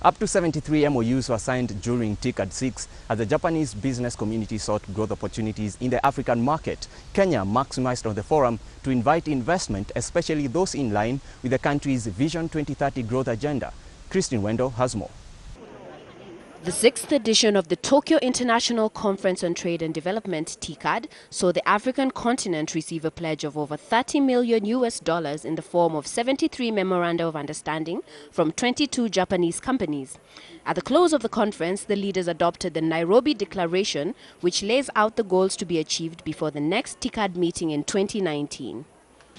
Up to 73 MoUs were signed during TICAD VI as the Japanese business community sought growth opportunities in the African market. Kenya maximized on the forum to invite investment, especially those in line with the country's Vision 2030 growth agenda. Wendo has more. The 6th edition of the Tokyo International Conference on Trade and Development, TICAD, saw the African continent receive a pledge of over $30 million in the form of 73 Memoranda of Understanding from 22 Japanese companies. At the close of the conference, the leaders adopted the Nairobi Declaration, which lays out the goals to be achieved before the next TICAD meeting in 2019.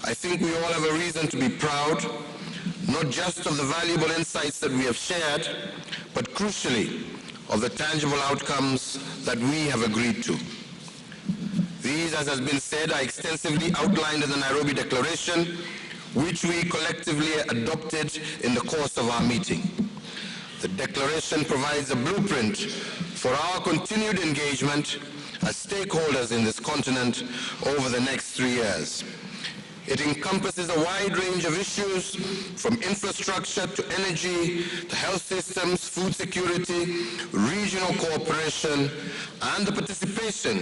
I think we all have a reason to be proud, not just of the valuable insights that we have shared, but crucially, of the tangible outcomes that we have agreed to. These, as has been said, are extensively outlined in the Nairobi Declaration, which we collectively adopted in the course of our meeting. The Declaration provides a blueprint for our continued engagement as stakeholders in this continent over the next 3 years. It encompasses a wide range of issues, from infrastructure to energy, to health systems, food security, regional cooperation, and the participation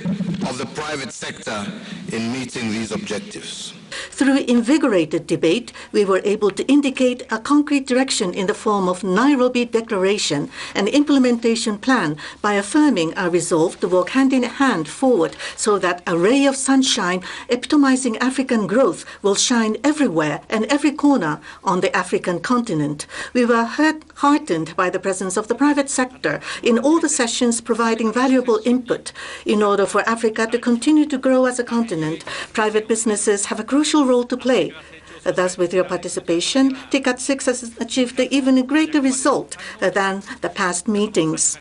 of the private sector in meeting these objectives. Through invigorated debate, we were able to indicate a concrete direction in the form of Nairobi Declaration and implementation plan by affirming our resolve to walk hand in hand forward so that a ray of sunshine epitomizing African growth will shine everywhere and every corner on the African continent. We were heartened by the presence of the private sector in all the sessions, providing valuable input. In order for Africa to continue to grow as a continent, private businesses have a crucial role to play. Thus, with your participation, TICAD VI has achieved an even greater result than the past meetings.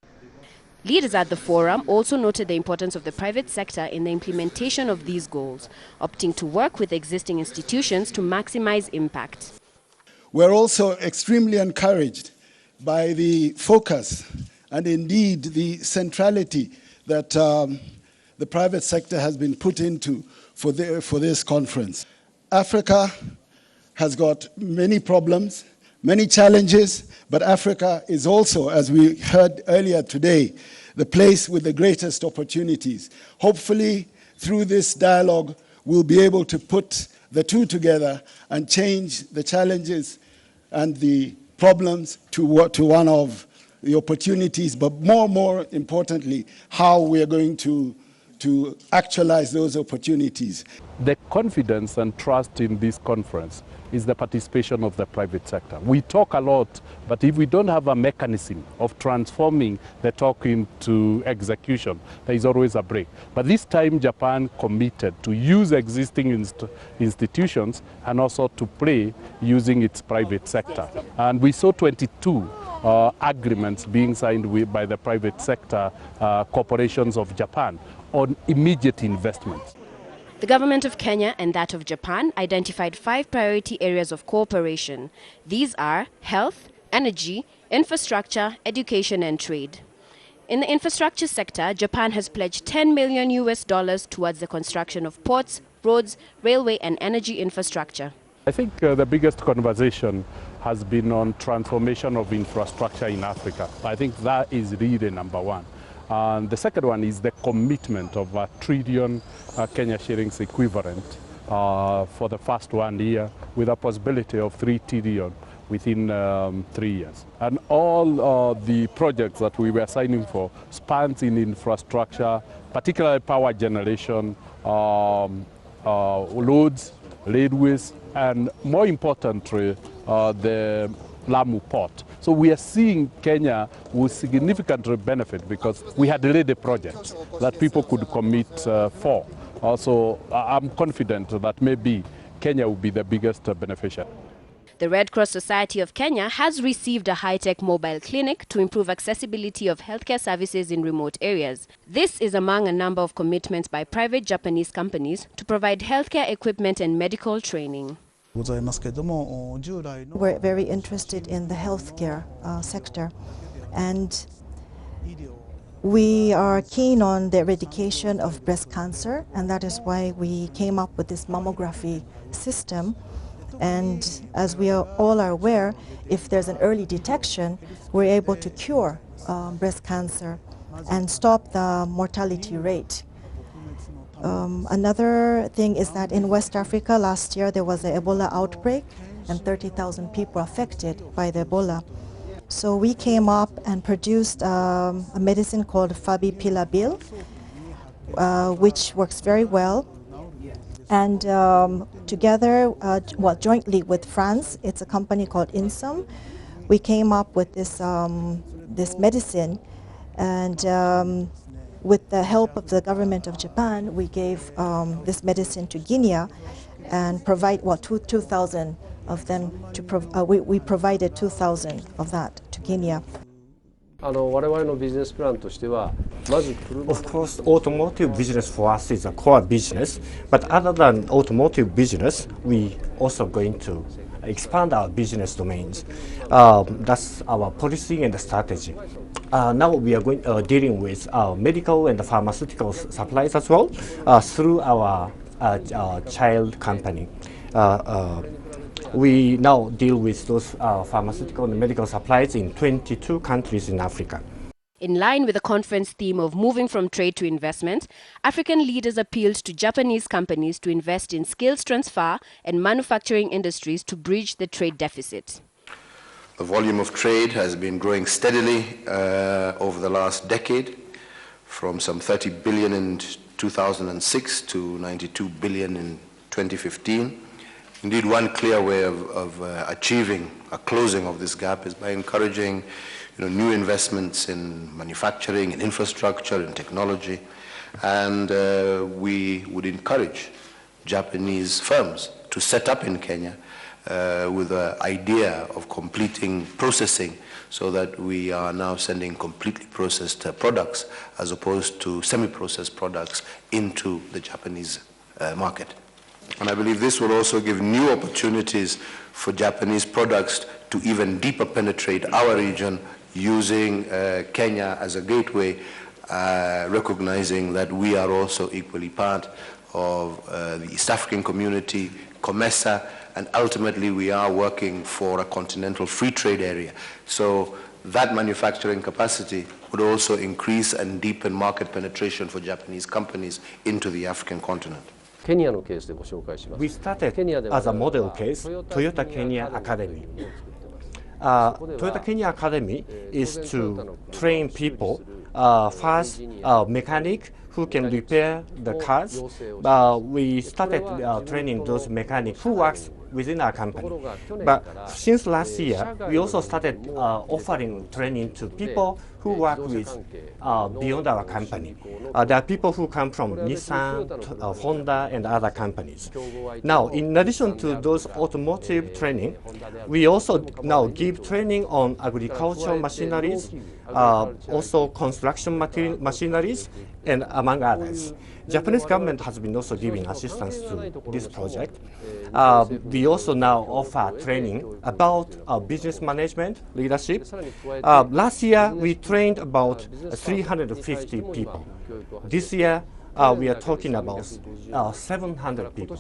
Leaders at the forum also noted the importance of the private sector in the implementation of these goals, opting to work with existing institutions to maximize impact. We're also extremely encouraged by the focus and indeed the centrality that the private sector has been put into for this conference. Africa has got many problems, many challenges, but Africa is also, as we heard earlier today, the place with the greatest opportunities. Hopefully, through this dialogue, we'll be able to put the two together and change the challenges and the problems to one of the opportunities, but more importantly, how we are going to actualize those opportunities. The confidence and trust in this conference is the participation of the private sector. We talk a lot, but if we don't have a mechanism of transforming the talk into execution, there is always a break. But this time, Japan committed to use existing institutions and also to play using its private sector. And we saw 22 agreements being signed by the private sector corporations of Japan on immediate investments. The government of Kenya and that of Japan identified 5 priority areas of cooperation. These are health, energy, infrastructure, education, and trade. In the infrastructure sector, Japan has pledged $10 million towards the construction of ports, roads, railway, and energy infrastructure. I think the biggest conversation has been on transformation of infrastructure in Africa. I think that is really number one. And the second one is the commitment of $1 trillion Kenya shillings equivalent for the first 1 year, with a possibility of $3 trillion within 3 years. And all the projects that we were signing for spans in infrastructure, particularly power generation, roads, railways, and more importantly, the Lamu port. So we are seeing Kenya will significantly benefit because we had ready projects that people could commit for. Also, I'm confident that maybe Kenya will be the biggest beneficiary. The Red Cross Society of Kenya has received a high-tech mobile clinic to improve accessibility of healthcare services in remote areas. This is among a number of commitments by private Japanese companies to provide healthcare equipment and medical training. We're very interested in the healthcare sector, and we are keen on the eradication of breast cancer, and that is why we came up with this mammography system And as we all are aware, if there's an early detection, we're able to cure breast cancer and stop the mortality rate. Another thing is that in West Africa last year there was an Ebola outbreak and 30,000 people affected by the Ebola. So we came up and produced a medicine called favipiravir, which works very well. And together, jointly with France, it's a company called Insum, we came up with this, this medicine. And with the help of the government of Japan, we gave this medicine to Guinea and provide, 2,000 of them, we provided 2,000 of that to Guinea. Of course, automotive business for us is a core business, but other than automotive business, we also going to expand our business domains. That's our policy and strategy. Now we are dealing with medical and pharmaceutical supplies as well through our child company. We now deal with those pharmaceutical and medical supplies in 22 countries in Africa. In line with the conference theme of moving from trade to investment, African leaders appealed to Japanese companies to invest in skills transfer and manufacturing industries to bridge the trade deficit. The volume of trade has been growing steadily over the last decade, from some 30 billion in 2006 to 92 billion in 2015. Indeed, one clear way of achieving a closing of this gap is by encouraging new investments in manufacturing, in infrastructure, in technology. And we would encourage Japanese firms to set up in Kenya with the idea of completing processing, so that we are now sending completely processed products as opposed to semi-processed products into the Japanese market. And I believe this will also give new opportunities for Japanese products to even deeper penetrate our region, using Kenya as a gateway, recognizing that we are also equally part of the East African community, COMESA, and ultimately we are working for a continental free trade area. So that manufacturing capacity would also increase and deepen market penetration for Japanese companies into the African continent. We started as a model case, Toyota Kenya Academy. Toyota Kenya Academy is to train people, first mechanic who can repair the cars. We started training those mechanics who works within our company. But since last year, we also started offering training to people who work with beyond our company. There are people who come from Nissan, Honda, and other companies. Now, in addition to those automotive training, we also now give training on agricultural machineries, also construction machineries, and among others. Japanese government has been also giving assistance to this project. We also now offer training about business management, leadership. Last year, we trained about 350 people. This year, we are talking about 700 people.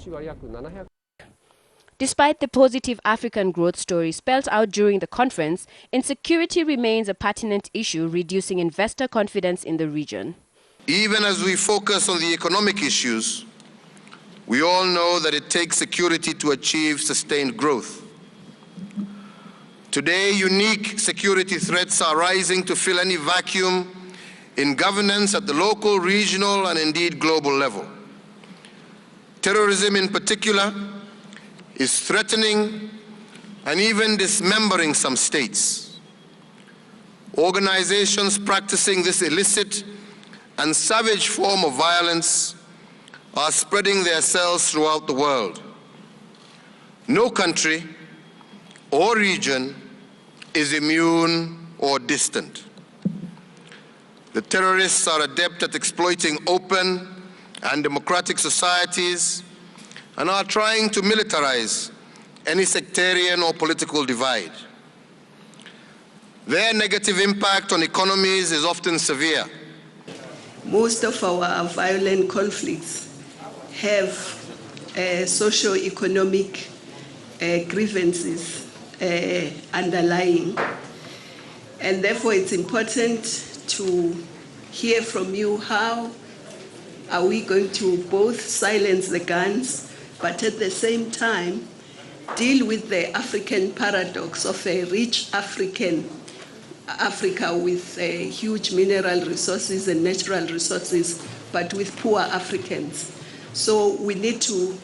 Despite the positive African growth story spelled out during the conference, insecurity remains a pertinent issue, reducing investor confidence in the region. Even as we focus on the economic issues, we all know that it takes security to achieve sustained growth. Today, unique security threats are rising to fill any vacuum in governance at the local, regional, and indeed global level. Terrorism in particular is threatening and even dismembering some states. Organizations practicing this illicit and savage form of violence are spreading their cells throughout the world. No country or region is immune or distant. The terrorists are adept at exploiting open and democratic societies and are trying to militarize any sectarian or political divide. Their negative impact on economies is often severe. Most of our violent conflicts have socio-economic grievances underlying. And therefore it's important to hear from you how are we going to both silence the guns, but at the same time deal with the African paradox of a rich Africa with huge mineral resources and natural resources, but with poor Africans. So we need to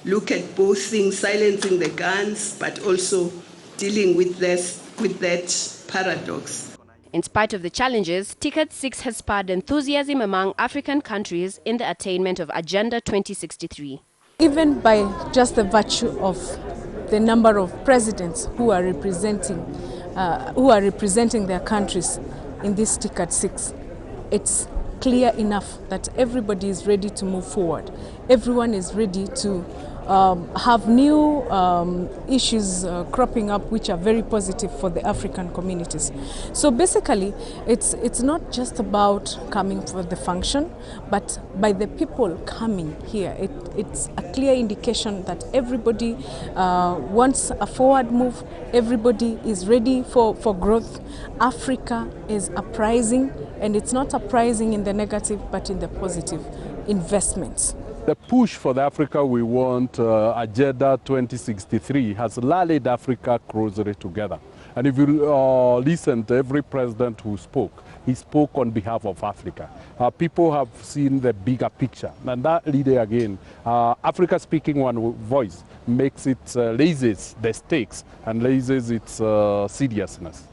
look at both things, silencing the guns, but also dealing with that paradox. In spite of the challenges, TICAD VI has spurred enthusiasm among African countries in the attainment of Agenda 2063. Even by just the virtue of the number of presidents who are representing their countries in this TICAD VI, it's clear enough that everybody is ready to move forward. Everyone is ready to have new issues cropping up which are very positive for the African communities. So basically it's not just about coming for the function, but by the people coming here. It's a clear indication that everybody wants a forward move, everybody is ready for growth. Africa is uprising, and it's not uprising in the negative but in the positive. Investments. The push for the Africa we want, Agenda 2063, has rallied Africa closer together. And if you listen to every president who spoke, he spoke on behalf of Africa. People have seen the bigger picture. And that really, again, Africa speaking one voice makes it, raises the stakes and raises its seriousness.